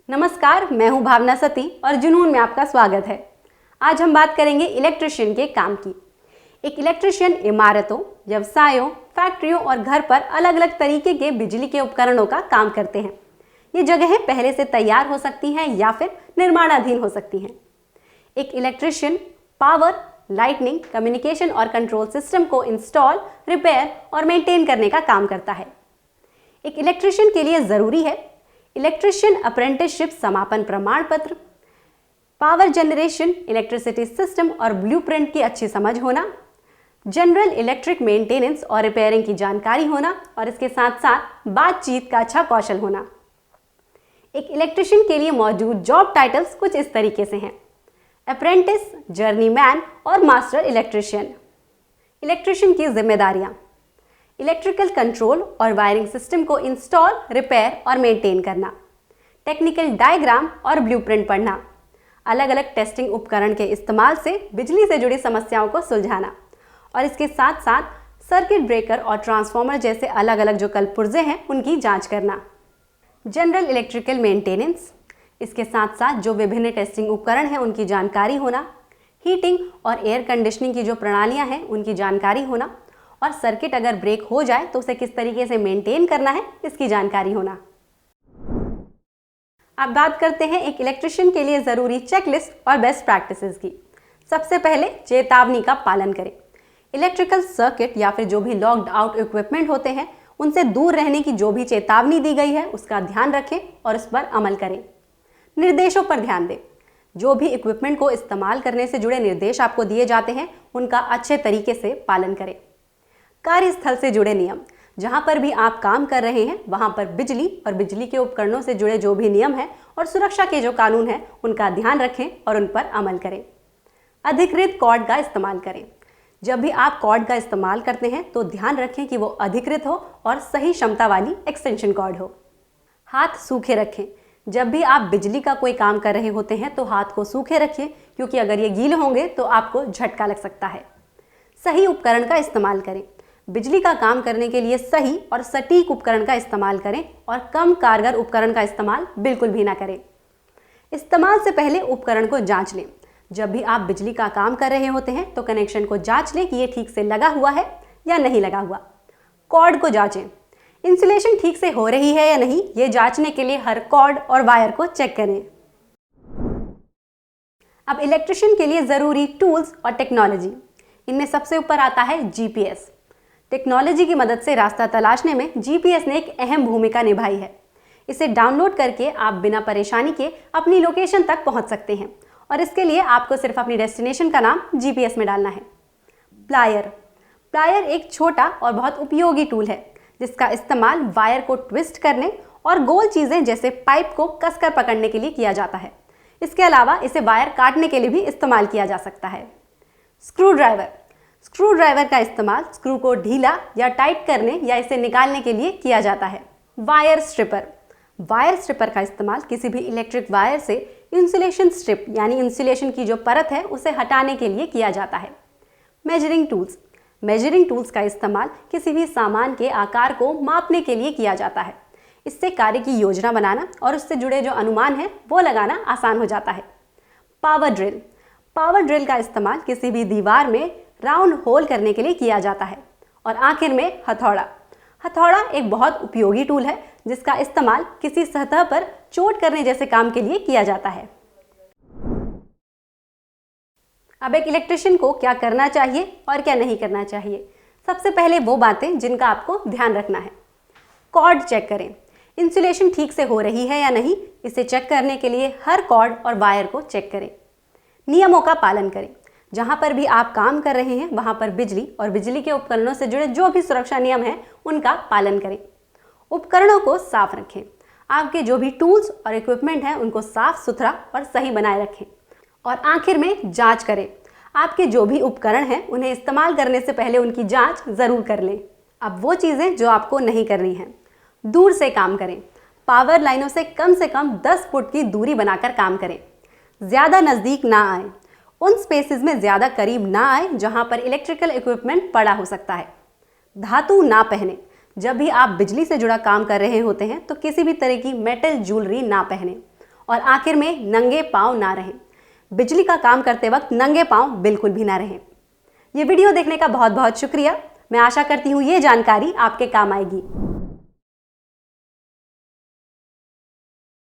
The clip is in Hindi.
नमस्कार, मैं हूं भावना सती और जुनून में आपका स्वागत है। आज हम बात करेंगे इलेक्ट्रिशियन के काम की। एक इलेक्ट्रिशियन इमारतों, व्यवसायों, फैक्ट्रियों और घर पर अलग अलग तरीके के बिजली के उपकरणों का काम करते हैं। ये जगहें पहले से तैयार हो सकती हैं या फिर निर्माणाधीन हो सकती हैं। एक इलेक्ट्रिशियन पावर, लाइटनिंग, कम्युनिकेशन और कंट्रोल सिस्टम को इंस्टॉल, रिपेयर और मेंटेन करने का काम करता है। एक इलेक्ट्रिशियन के लिए ज़रूरी है इलेक्ट्रिशियन अप्रेंटिसशिप समापन प्रमाण पत्र, पावर जनरेशन, इलेक्ट्रिसिटी सिस्टम और ब्लूप्रिंट की अच्छी समझ होना, जनरल इलेक्ट्रिक मेंटेनेंस और रिपेयरिंग की जानकारी होना और इसके साथ साथ बातचीत का अच्छा कौशल होना। एक इलेक्ट्रिशियन के लिए मौजूद जॉब टाइटल्स कुछ इस तरीके से हैं: अप्रेंटिस, जर्नीमैन और मास्टर इलेक्ट्रिशियन। इलेक्ट्रिशियन की जिम्मेदारियां: इलेक्ट्रिकल कंट्रोल और वायरिंग सिस्टम को इंस्टॉल, रिपेयर और मेंटेन करना, टेक्निकल डायग्राम और ब्लूप्रिंट पढ़ना, अलग अलग टेस्टिंग उपकरण के इस्तेमाल से बिजली से जुड़ी समस्याओं को सुलझाना और इसके साथ साथ सर्किट ब्रेकर और ट्रांसफार्मर जैसे अलग अलग जो कलपुर्जे हैं उनकी जांच करना। जनरल इलेक्ट्रिकल मेंटेनेंस, इसके साथ साथ जो विभिन्न टेस्टिंग उपकरण हैं उनकी जानकारी होना, हीटिंग और एयर कंडीशनिंग की जो प्रणालियां हैं उनकी जानकारी होना और सर्किट अगर ब्रेक हो जाए तो उसे किस तरीके से मेंटेन करना है इसकी जानकारी होना। अब बात करते हैं एक इलेक्ट्रिशियन के लिए ज़रूरी चेकलिस्ट और बेस्ट प्रैक्टिसेस की। सबसे पहले चेतावनी का पालन करें। इलेक्ट्रिकल सर्किट या फिर जो भी लॉक्ड आउट इक्विपमेंट होते हैं उनसे दूर रहने की जो भी चेतावनी दी गई है उसका ध्यान रखें और उस पर अमल करें। निर्देशों पर ध्यान दें। जो भी इक्विपमेंट को इस्तेमाल करने से जुड़े निर्देश आपको दिए जाते हैं उनका अच्छे तरीके से पालन करें। कार्यस्थल से जुड़े नियम: जहां पर भी आप काम कर रहे हैं वहां पर बिजली और बिजली के उपकरणों से जुड़े जो भी नियम हैं और सुरक्षा के जो कानून हैं उनका ध्यान रखें और उन पर अमल करें। अधिकृत कॉर्ड का इस्तेमाल करें। जब भी आप कॉर्ड का इस्तेमाल करते हैं तो ध्यान रखें कि वो अधिकृत हो और सही क्षमता वाली एक्सटेंशन कॉर्ड हो। हाथ सूखे रखें। जब भी आप बिजली का कोई काम कर रहे होते हैं तो हाथ को सूखे रखिए, क्योंकि अगर ये गीले होंगे तो आपको झटका लग सकता है। सही उपकरण का इस्तेमाल करें। बिजली का काम करने के लिए सही और सटीक उपकरण का इस्तेमाल करें और कम कारगर उपकरण का इस्तेमाल बिल्कुल भी ना करें। इस्तेमाल से पहले उपकरण को जांच लें। जब भी आप बिजली का काम कर रहे होते हैं तो कनेक्शन को जांच लें कि ये ठीक से लगा हुआ है या नहीं लगा हुआ। कॉर्ड को जांचें। इंसुलेशन ठीक से हो रही है या नहीं, ये जांचने के लिए हर कॉर्ड और वायर को चेक करें। अब इलेक्ट्रिशियन के लिए ज़रूरी टूल्स और टेक्नोलॉजी। इनमें सबसे ऊपर आता है जीपीएस। टेक्नोलॉजी की मदद से रास्ता तलाशने में जीपीएस ने एक अहम भूमिका निभाई है। इसे डाउनलोड करके आप बिना परेशानी के अपनी लोकेशन तक पहुंच सकते हैं और इसके लिए आपको सिर्फ अपनी डेस्टिनेशन का नाम जीपीएस में डालना है। प्लायर एक छोटा और बहुत उपयोगी टूल है जिसका इस्तेमाल वायर को ट्विस्ट करने और गोल चीज़ें जैसे पाइप को कसकर पकड़ने के लिए किया जाता है। इसके अलावा इसे वायर काटने के लिए भी इस्तेमाल किया जा सकता है। स्क्रू ड्राइवर का इस्तेमाल स्क्रू को ढीला या टाइट करने या इसे निकालने के लिए किया जाता है। वायर स्ट्रिपर का इस्तेमाल किसी भी इलेक्ट्रिक वायर से इंसुलेशन स्ट्रिप यानी इंसुलेशन की जो परत है उसे हटाने के लिए किया जाता है। मेजरिंग टूल्स का इस्तेमाल किसी भी सामान के आकार को मापने के लिए किया जाता है। इससे कार्य की योजना बनाना और उससे जुड़े जो अनुमान हैं वो लगाना आसान हो जाता है। पावर ड्रिल का इस्तेमाल किसी भी दीवार में राउंड होल करने के लिए किया जाता है। और आखिर में हथौड़ा एक बहुत उपयोगी टूल है जिसका इस्तेमाल किसी सतह पर चोट करने जैसे काम के लिए किया जाता है। अब एक इलेक्ट्रिशियन को क्या करना चाहिए और क्या नहीं करना चाहिए। सबसे पहले वो बातें जिनका आपको ध्यान रखना है। कॉर्ड चेक करें। इंसुलेशन ठीक से हो रही है या नहीं, इसे चेक करने के लिए हर कॉर्ड और वायर को चेक करें। नियमों का पालन करें। जहां पर भी आप काम कर रहे हैं वहां पर बिजली और बिजली के उपकरणों से जुड़े जो भी सुरक्षा नियम हैं उनका पालन करें। उपकरणों को साफ रखें। आपके जो भी टूल्स और इक्विपमेंट हैं उनको साफ सुथरा और सही बनाए रखें। और आखिर में जांच करें। आपके जो भी उपकरण हैं उन्हें इस्तेमाल करने से पहले उनकी जांच ज़रूर कर लें। अब वो चीज़ें जो आपको नहीं करनी हैं। दूर से काम करें। पावर लाइनों से कम 10 फुट की दूरी बनाकर काम करें। ज़्यादा नज़दीक ना आए। उन स्पेसेस में ज़्यादा करीब ना आए जहां पर इलेक्ट्रिकल इक्विपमेंट पड़ा हो सकता है। धातु ना पहने। जब भी आप बिजली से जुड़ा काम कर रहे होते हैं तो किसी भी तरह की मेटल ज्वेलरी ना पहने। और आखिर में नंगे पांव ना रहें। बिजली का काम करते वक्त नंगे पांव बिल्कुल भी ना रहें। ये वीडियो देखने का बहुत बहुत शुक्रिया। मैं आशा करती हूँ ये जानकारी आपके काम आएगी।